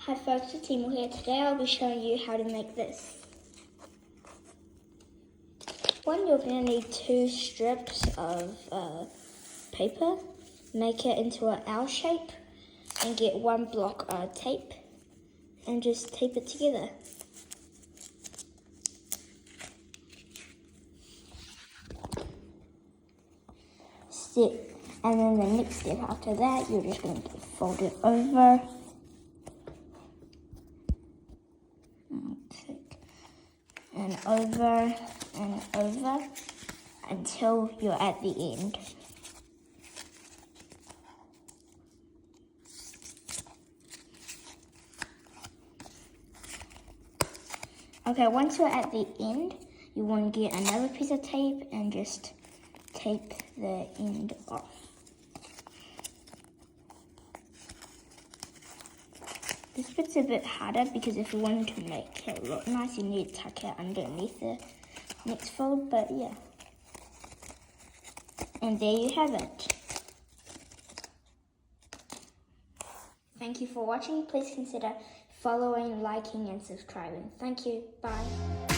Hi folks, it's Emil here. Today I'll be showing you how to make this. One, you're going to need 2 strips of paper. Make it into an L shape and get 1 block of tape and just tape it together. And then the next step after that, you're just going to fold it over. And over and over until you're at the end. Okay, once you're at the end, you want to get another piece of tape and just tape the end off. This bit's a bit harder because if you wanted to make it look nice, you need to tuck it underneath the next fold, but yeah. And there you have it. Thank you for watching. Please consider following, liking, and subscribing. Thank you. Bye.